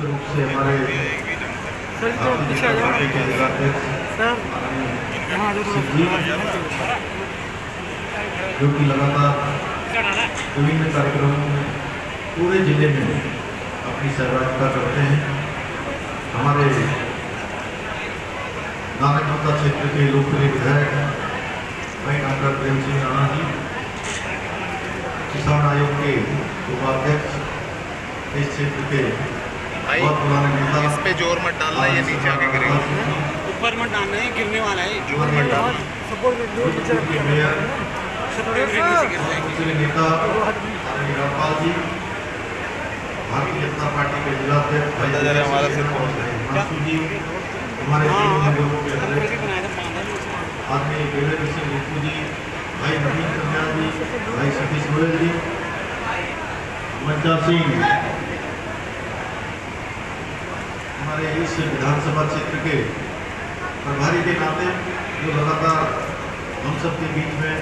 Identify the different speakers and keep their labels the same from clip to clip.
Speaker 1: मुख्य रूप से हमारे भारतीय जनता पार्टी के जिलाध्यक्ष जो कि लगातार विभिन्न कार्यक्रमों में पूरे जिले में अपनी सहभागिता करते हैं। हमारे नागरिकता क्षेत्र के लोकप्रिय विधायक भाई डॉक्टर प्रेम सिंह राणा जी, किसान आयोग के उपाध्यक्ष, इस क्षेत्र के बहुत पुराने नेता।
Speaker 2: इस पे जोर मत डालना, ये नीचे आके गिरेगा।
Speaker 3: ऊपर मत डालना है, गिरने वाला है।
Speaker 2: जोर मत डालना।
Speaker 1: मेयर नेता रामपाल जी, भारतीय जनता पार्टी के जिलाध्यक्ष
Speaker 2: हमारा सिर
Speaker 1: जी, हमारे आदमी वीरेंद्र सिंह रिपू जी, भाई नवीन कन्या जी, भाई सतीश गोयल जी, मंचा सिंह, हमारे इस विधानसभा क्षेत्र के प्रभारी के नाते जो लगातार हम सबके बीच में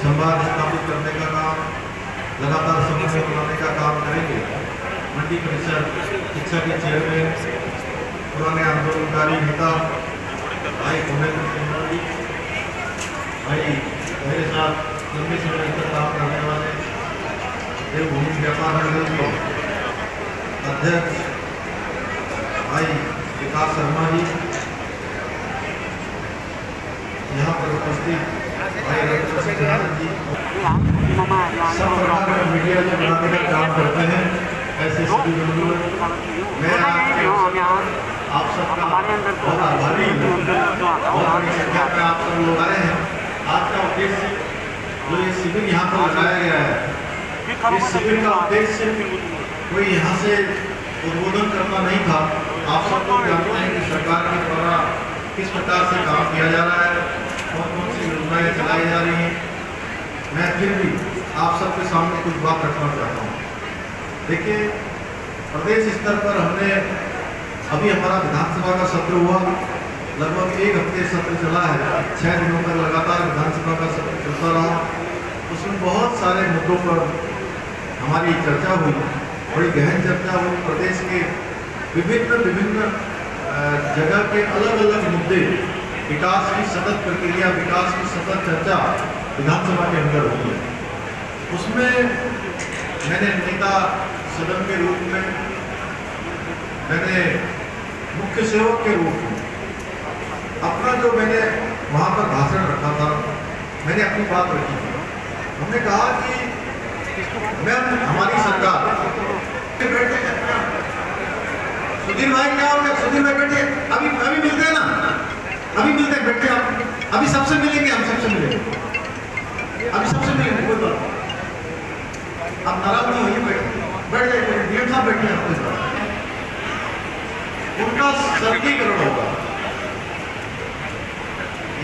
Speaker 1: संवाद स्थापित करने का काम, लगातार समन्वय बनाने का काम करेंगे। मंडी परिषद शिक्षा के चेयरमैन, पुराने आंदोलनकारी नेता भाई भूपेंद्र सिंह जी, भाई मेरे साथ लंबे समय तक काम करने वाले देवभूमि व्यापार मंडल के अध्यक्ष भाई विकास शर्मा जी, यहाँ पर उपस्थित भाई रविशंकर जी, सब प्रकार का मीडिया जो बनाने का काम करते हैं, ऐसे सभी लोगों मैं आप सबका बहुत आभारी हूँ। बहुत बड़ी संख्या में आप सब लोग आए हैं। आज का उद्देश्य जो ये शिविर यहाँ पर लगाया गया है, इस शिविर का उद्देश्य कोई यहाँ से उद्बोधन करना नहीं था। आप सब लोग जानते हैं कि सरकार के द्वारा किस प्रकार से काम किया जा रहा है, कौन कौन सी योजनाएं चलाई जा रही हैं। मैं फिर भी आप सबके सामने कुछ बात रखना चाहता हूँ। देखिए, प्रदेश स्तर पर हमने अभी हमारा विधानसभा का सत्र हुआ, लगभग 1 हफ्ते सत्र चला है। 6 दिनों तक लगातार विधानसभा का सत्र चलता रहा। उसमें बहुत सारे मुद्दों पर हमारी चर्चा हुई, बड़ी गहन चर्चा हुई। प्रदेश के विभिन्न जगह के अलग अलग मुद्दे, विकास की सतत प्रक्रिया, विकास की सतत चर्चा विधानसभा के अंदर हुई है। उसमें मैंने नेता सदन के रूप में, मैंने मुख्य सेवक के रूप में अपना जो मैंने वहाँ पर भाषण रखा था, मैंने अपनी बात रखी थी। हमने कहा कि हमारी सरकार, सुधीर भाई क्या हो गया? सुधीर भाई बैठे, अभी मिलते हैं ना, अभी मिलते हैं, बैठे आप, अभी सबसे मिलेंगे, हम सबसे मिलेंगे, अभी सबसे मिलेंगे, कोई बात। आप नाराज नहीं होइए, बैठ जाइए, डीएम साहब बैठे हैं आपके साथ। उनका सरलीकरण होगा,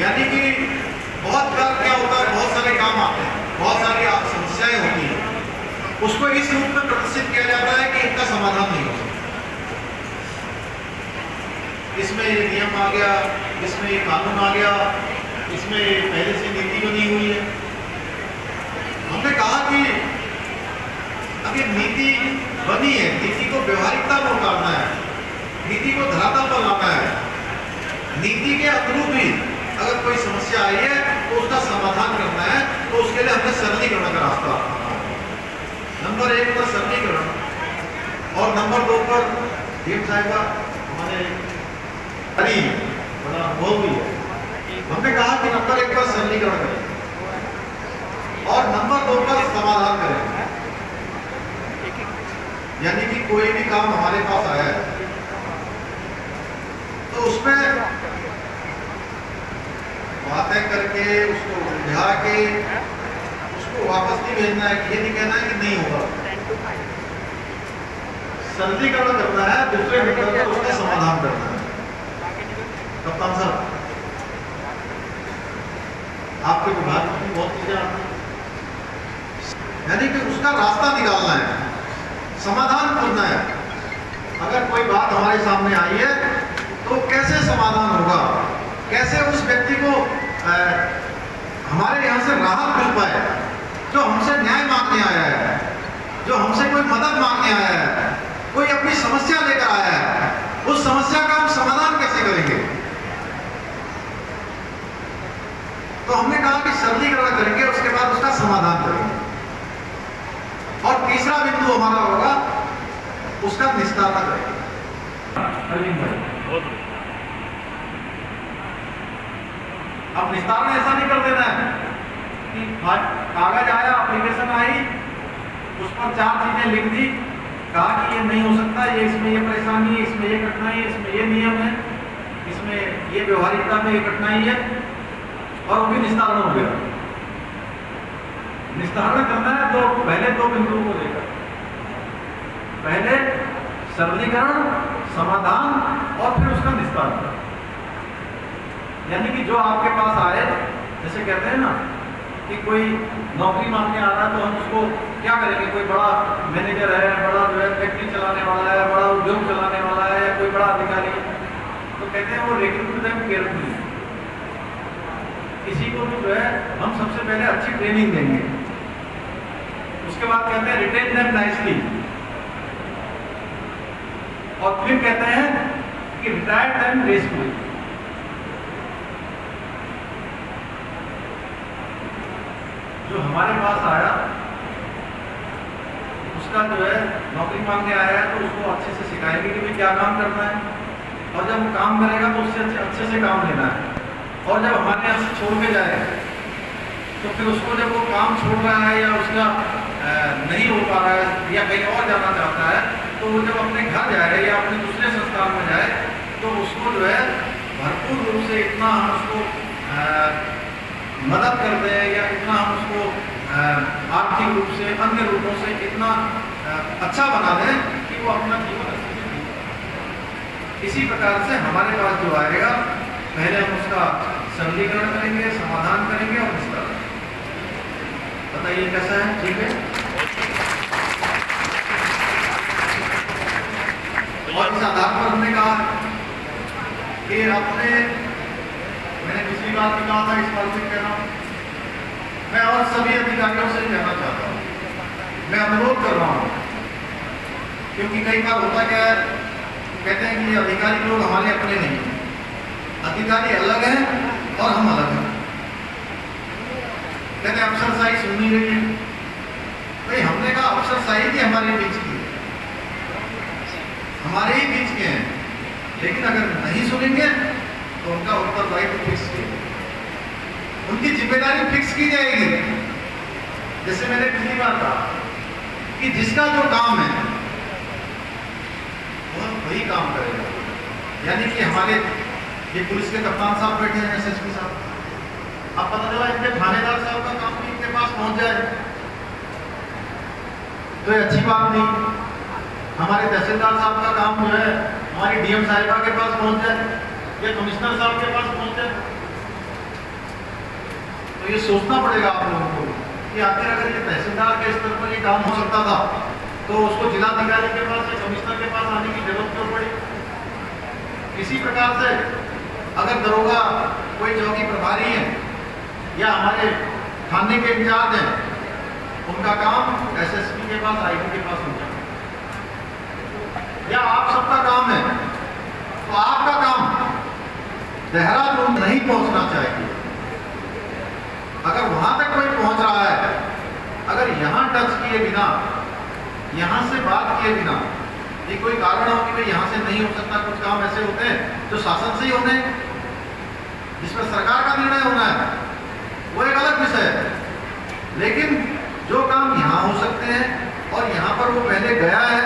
Speaker 1: यानी कि बहुत बार क्या होता है, बहुत सारे काम आते हैं, बहुत सारी समस्याएं होती हैं, उसको इस रूप में प्रदर्शित किया जाता है कि इनका समाधान नहीं हो सकता। इसमें ये नियम आ गया, इसमें ये कानून आ गया, इसमें पहले से नीति बनी हुई है। हमने कहा कि अब ये नीति बनी है, नीति को व्यवहारिकता में उतारना है, नीति को धरातल पर लाना है। नीति के अनुरूप ही अगर कोई समस्या आई है तो उसका समाधान करना है, तो उसके लिए हमने सरलीकरण का रास्ता अपनाना है। नंबर 1 पर सरलीकरण और नंबर 2 पर डीएम साहिबा हमारे बड़ा अनुभव भी है। हमने कहा कि नंबर 1 पर सरलीकरण करें और नंबर 2 पर समाधान करें। यानी कि कोई भी काम हमारे पास आया है तो उसमें बातें करके, उसको उलझा के, उसको वापस नहीं भेजना है, ये नहीं कहना है कि नहीं होगा। सरलीकरण करना है, दूसरे नंबर पर उसका समाधान करना है। कप्तान साहब, आपके विभाग में बहुत चीजें आती हैं, यानी कि उसका रास्ता निकालना है, समाधान करना है। अगर कोई बात हमारे सामने आई है तो कैसे समाधान होगा, कैसे उस व्यक्ति को हमारे यहाँ से राहत मिल पाए, जो हमसे न्याय मांगने आया है, जो हमसे कोई मदद मांगने आया है, कोई सरलीकरण करेंगे, उसके बाद उसका समाधान करेंगे। और तीसरा बिंदु हमारा होगा उसका निस्तारण करेंगे। अब निस्तारण ऐसा नहीं कर देना है कि कागज आया, एप्लीकेशन आई, उस पर 4 चीजें लिख दी, कहा कि ये नहीं हो सकता, ये इसमें ये परेशानी है, इसमें ये कठिनाई है, इसमें ये नियम है, इसमें ये व्यवहारिकता में ये कठिनाई है, और वो भी निस्तारण हो गया। निस्तारण करना है तो पहले 2 बिंदुओं को लेकर, पहले सरलीकरण, समाधान और फिर उसका निस्तारण। यानी कि जो आपके पास आए, जैसे कहते हैं ना कि कोई नौकरी मांगने आ रहा है तो हम उसको क्या करेंगे, कोई बड़ा मैनेजर है, बड़ा जो है फैक्ट्री चलाने वाला है, बड़ा उद्योग चलाने वाला है, या कोई बड़ा अधिकारी है, तो कहते हैं वो रिक्रूट देम केयरफुली। किसी को भी जो है हम सबसे पहले अच्छी ट्रेनिंग देंगे, उसके बाद कहते हैं रिटेन देम नाइसली, और फिर कहते हैं कि रिटायर देम ग्रेसफुली। जो हमारे पास आया उसका जो है नौकरी मांगने आया है तो उसको अच्छे से सिखाएंगे कि भाई क्या काम करना है, और जब वो काम करेगा तो उससे अच्छे से काम लेना है। और जब हमारे यहाँ से छोड़ के जाए तो फिर उसको जब वो काम छोड़ रहा है या उसका नहीं हो पा रहा है या कहीं और जाना चाहता है, तो वो जब अपने घर जाए या अपने दूसरे संस्थान में जाए तो उसको जो है भरपूर रूप से इतना हम उसको मदद कर दें या इतना हम उसको आर्थिक रूप से, अन्य रूपों से इतना अच्छा बना दें कि वो अपना जीवन अच्छे से जी पाए। इसी प्रकार से हमारे पास जो आएगा, पहले हम उसका सरलीकरण करेंगे, समाधान करेंगे और निस्तारण। बताइए कैसा है? ठीक है। और इस आधार पर हमने कहा कि मैंने पिछली बार भी कहा था, इस बार भी कह रहा हूँ, मैं और सभी अधिकारियों से कहना चाहता हूँ, मैं अनुरोध कर रहा हूँ, क्योंकि कई बार होता क्या है, कहते हैं कि अधिकारी लोग हमारे अपने नहीं हैं, अधिकारी अलग हैं और हम अलग हैं। कहते हैं अफसरशाही सुननी रही है, भाई हमने कहा अफसरशाही भी हमारे बीच की है, हमारे ही बीच के हैं, लेकिन अगर नहीं सुनेंगे तो उनका उत्तरदायित्व फिक्स किया, उनकी जिम्मेदारी फिक्स की जाएगी। जैसे मैंने पिछली बार कहा कि जिसका जो काम है वही काम करेगा। यानी कि हमारे ये पुलिस के कप्तान साहब बैठे हैं, एसएसपी साहब, अब पता चला इनके थानेदार साहब का काम भी इनके पास पहुंच जाए तो ये अच्छी बात नहीं। हमारे तहसीलदार साहब का काम जो है हमारी डीएम साहिबा के पास पहुंच जाए या कमिश्नर साहब के पास पहुंच जाए, तो ये सोचना पड़ेगा आप लोगों को कि आखिर अगर ये तहसीलदार के स्तर पर ये काम हो सकता था तो उसको जिलाधिकारी के पास या कमिश्नर के पास आने की जरूरत क्यों पड़ी। इसी प्रकार से अगर दरोगा कोई चौकी प्रभारी है या हमारे थाने के इंचार्ज हैं, उनका काम एसएसपी के पास, आईजी के पास होता है, या आप सबका काम है तो आपका काम देहरादून नहीं पहुंचना चाहिए। अगर वहां तक कोई पहुंच रहा है, अगर यहां टच किए बिना, यहां से बात किए बिना, ये कोई कारण हो कि भाई यहां से नहीं हो सकता, कुछ काम ऐसे होते हैं जो शासन से ही होने, जिसमें सरकार का निर्णय होना है, वो एक अलग विषय है। लेकिन जो काम यहाँ हो सकते हैं और यहाँ पर वो पहले गया है,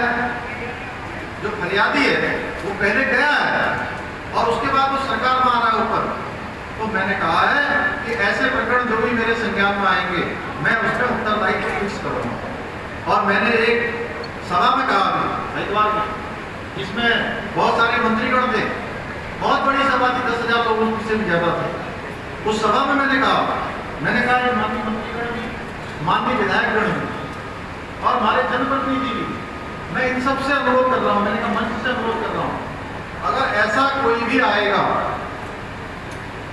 Speaker 1: जो फरियादी है वो पहले गया है और उसके बाद वो सरकार में आ रहा है ऊपर, तो मैंने कहा है कि ऐसे प्रकरण जो भी मेरे संज्ञान में आएंगे मैं उस पर उत्तरदायित्व फिक्स करूँगा। और मैंने एक सभा में कहा हरिद्वार में, जिसमें बहुत सारे मंत्रीगण थे, बहुत बड़ी सभा थी, 10,000 लोगों से भी ज़्यादा थे। उस सभा में मैंने कहा ये माननीय मंत्रीगण भी, माननीय विधायकगण भी और हमारे जनप्रतिनिधि भी, मैं इन सब से अनुरोध कर रहा हूँ, मैंने कहा मंच से अनुरोध कर रहा हूँ, अगर ऐसा कोई भी आएगा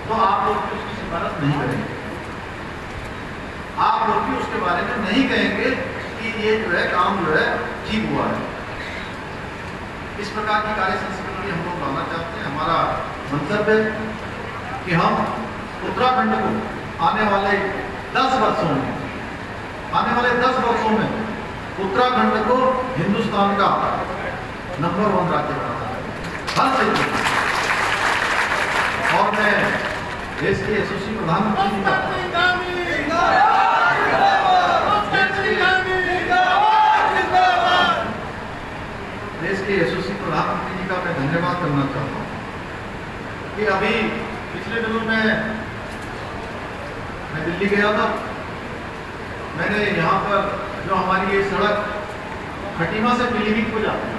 Speaker 1: तो आप लोग भी उसकी सिफारिश नहीं करेंगे, आप लोग भी उसके बारे में नहीं कहेंगे कि ये जो है काम जो है ठीक हुआ है। इस प्रकार की कार्य संस्कृति हम लोग लाना चाहते हैं। हमारा मंतव्य है कि हम उत्तराखंड को आने वाले 10 वर्षों में उत्तराखंड को हिंदुस्तान का नंबर 1 राज्य बनाना है हर क्षेत्र में। और मैं देश के यशस्वी प्रधानमंत्री जी का मैं धन्यवाद करना चाहता हूँ कि अभी पिछले दिनों में मैं दिल्ली गया था। मैंने यहाँ पर जो हमारी ये सड़क खटीमा से पीलीभीत को जाती है,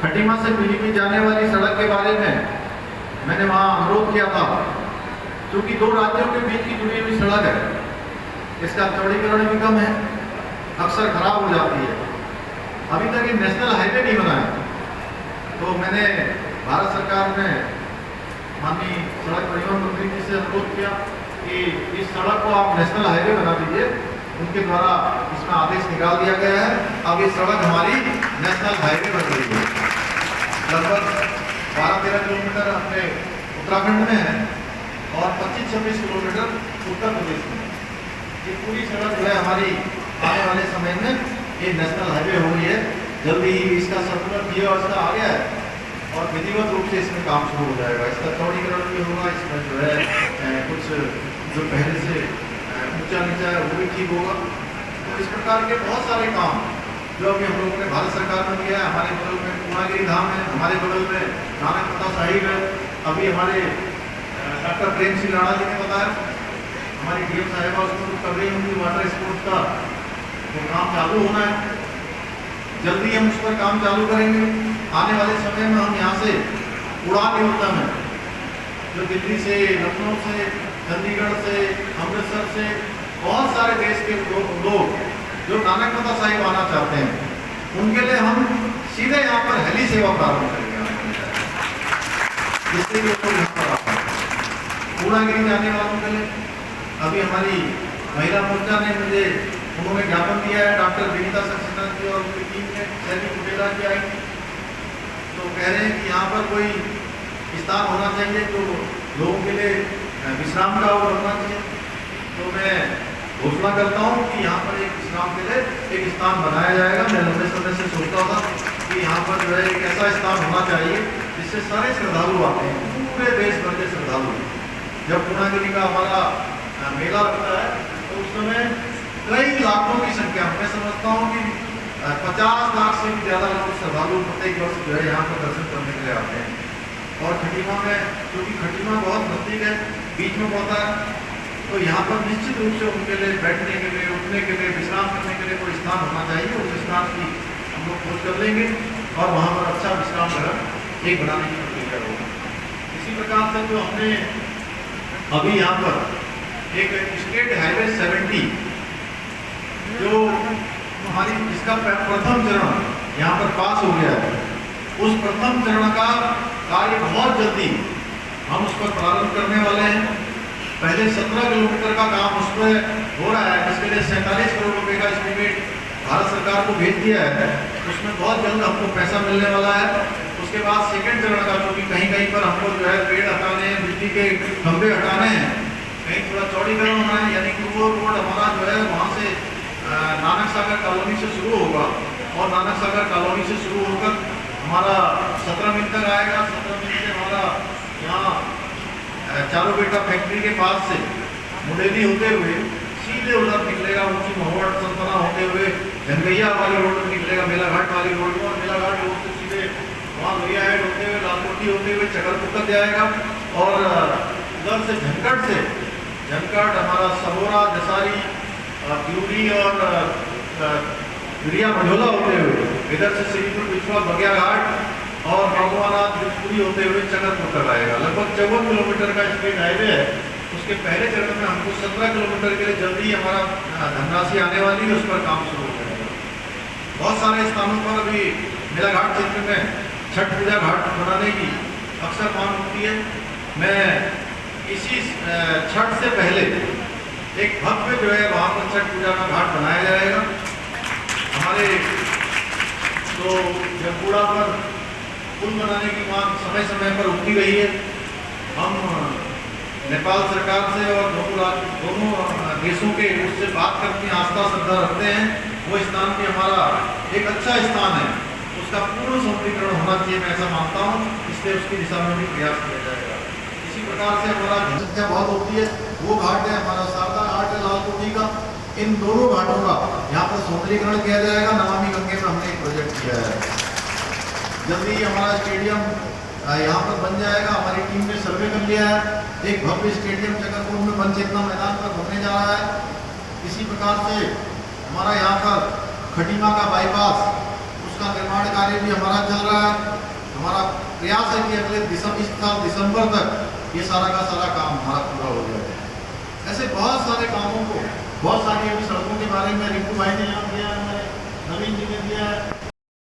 Speaker 1: खटीमा से पीलीभीत जाने वाली सड़क के बारे में मैंने वहाँ अनुरोध किया था, क्योंकि 2 राज्यों के बीच की जुड़ी हुई सड़क है, इसका चौड़ीकरण भी कम है, अक्सर खराब हो जाती है। अभी तक ये नेशनल हाईवे नहीं बना है, तो मैंने भारत सरकार में माननीय सड़क परिवहन मंत्री जी से अनुरोध किया कि इस सड़क को आप नेशनल हाईवे बना दीजिए। उनके द्वारा इसमें आदेश निकाल दिया गया है। अब ये सड़क हमारी नेशनल हाईवे बन रही है। लगभग 12-13 किलोमीटर अपने उत्तराखंड में है और 25-26 किलोमीटर उत्तर प्रदेश में। ये पूरी सड़क जो है हमारी आने वाले समय में ये नेशनल हाईवे हो गई है। जल्दी ही इसका सर्कुलर की व्यवस्था आ गया है और विधिवत रूप से इसमें काम शुरू हो जाएगा। इसका चौड़ीकरण भी होगा, इसमें जो है कुछ जो पहले से ऊंचा नीचा है वो भी ठीक होगा। तो इस प्रकार के बहुत सारे काम जो अभी हम लोगों ने भारत सरकार में किया है। हमारे बगल में पूर्णागिरी धाम है, हमारे बगल में नानकमता साहिब है। अभी हमारे डॉक्टर प्रेम सिंह राणा जी ने बताया, हमारी डीएम साहिबा उसको कर रही होंगी वाटर स्पोर्ट्स का तो काम चालू होना है। जल्दी हम उस पर काम चालू करेंगे। आने वाले समय में हम यहाँ से उड़ान योजना में जो दिल्ली से, लखनऊ से, चंडीगढ़ से, अमृतसर से बहुत सारे देश के लोग जो नानकमता साहिब आना चाहते हैं, उनके लिए हम सीधे यहाँ पर हेली सेवा प्रारंभ करेंगे, जिससे कि लोग यहाँ पर पूर्णागिरी जाने वालों के लिए। अभी हमारी महिला मोर्चा ने मुझे उन्होंने ज्ञापन दिया है, डॉक्टर विनीता सक्सेना जी और उनकी टीम ने सैनिक कुटेला की आई, तो कह रहे हैं कि यहाँ पर कोई स्थान होना चाहिए जो लोगों के लिए विश्राम का वो होना चाहिए। तो मैं घोषणा करता हूँ कि यहाँ पर एक विश्राम के लिए एक स्थान बनाया जाएगा। मैं लंबे समय से सोचता था कि यहाँ पर जो है एक ऐसा स्थान होना चाहिए जिससे सारे श्रद्धालु आते हैं, पूरे देश भर के श्रद्धालु। जब पूर्णागिरी का हमारा मेला लगता है तो उस समय कई लाखों की संख्या, मैं समझता हूँ कि 50 लाख से भी ज़्यादा लोग श्रद्धालु प्रत्येक वर्ष जो है यहाँ पर दर्शन करने के लिए आते हैं। और खटीमा में, क्योंकि खटीमा बहुत नजदीक है, बीच में पड़ता है, तो यहाँ पर निश्चित रूप से उनके लिए बैठने के लिए, उठने के लिए, विश्राम करने के लिए कोई स्थान होना चाहिए। उस स्थान की हम लोग खोज कर लेंगे और वहाँ पर अच्छा विश्राम घर एक बनाने की प्रक्रिया होगी। इसी प्रकार से जो हमने अभी यहाँ पर एक स्टेट हाईवे 70 जो हमारी जिसका प्रथम चरण यहाँ पर पास हो गया है, उस प्रथम चरण का कार्य बहुत जल्दी हम उस पर प्रारंभ करने वाले हैं। पहले 17 किलोमीटर का काम उस पर हो रहा है, जिसके लिए 47 करोड़ रुपए का एस्टीमेट भारत सरकार को भेज दिया है। उसमें बहुत जल्द हमको पैसा मिलने वाला है। उसके बाद सेकेंड चरण का, क्योंकि कहीं कहीं पर हमको जो है पेड़ हटाने हैं, बिजली के खंभे हटाने हैं, कहीं थोड़ा चौड़ीकरण होना है, यानी कि वो रोड हमारा जो है वहाँ से नानक सागर कॉलोनी से शुरू होगा और नानक सागर कॉलोनी से शुरू होकर हमारा 17 मील तक आएगा। 17 मील से हमारा यहाँ चारों बेटा फैक्ट्री के पास से मुंडेली होते हुए सीधे उधर निकलेगा, ऊँची महुआ संतना होते हुए झंगैया वाली रोड निकलेगा, मेलाघाट वाली रोड में, और मेलाघाट रोड से सीधे वहाँ लोहिया हेड होते हुए, लालकोटी होते हुए चकरपुक्कर जाएगा। और उधर से झनकट हमारा सबोरा, जसारी, प्यूरी और गिरिया मंडोला होते हुए इधर से श्रीपुर, बिछुआ, बगिया घाट और भगवानाथ बिजपुरी होते हुए चकरपुक्कर आएगा। लगभग 54 किलोमीटर का स्टेट हाईवे है। उसके पहले चरण में हमको 17 किलोमीटर के लिए जल्दी हमारा धनराशि आने वाली है, उस पर काम शुरू हो जाएगा। बहुत सारे स्थानों पर अभी मेलाघाट क्षेत्र में छठ पूजा घाट बनाने की अक्सर मांग होती है। मैं इसी छठ से पहले एक भव्य जो है वहाँ पर छठ पूजा का घाट बनाया जाएगा। हमारे तो जमपुड़ा पर पुल बनाने की मांग समय समय पर उठती रही है। हम नेपाल सरकार से और दोनों देशों के उससे बात करते हैं, आस्था श्रद्धा रखते हैं, वो स्थान भी हमारा एक अच्छा स्थान है, उसका पूर्ण सौंदर्यीकरण होना चाहिए, मैं ऐसा मानता हूँ। इसलिए उसकी दिशा में भी प्रयास किया जाएगा। इसी प्रकार से हमारा जनसंख्या बहुत होती है, वो घाट है हमारा शारदा घाट है लाल कोठी का, इन दोनों घाटों का यहाँ पर सौंदर्यीकरण किया जाएगा। नमामि गंगे में हमने एक प्रोजेक्ट किया है, जल्दी हमारा स्टेडियम यहाँ पर बन जाएगा। हमारी टीम ने सर्वे कर लिया है, एक भव्य स्टेडियम चक्रकोट में वन चेतना मैदान पर बनने जा रहा है। इसी प्रकार से हमारा यहाँ पर खटीमा का बाईपास, उसका निर्माण कार्य भी हमारा चल रहा है। हमारा प्रयास है कि अगले इस साल दिसंबर तक ये सारा का सारा काम हमारा पूरा हो जाए। ऐसे बहुत सारे कामों को, बहुत सारी अभी सड़कों के बारे में रिंकू भाई ने यहाँ किया है, नवीन जी ने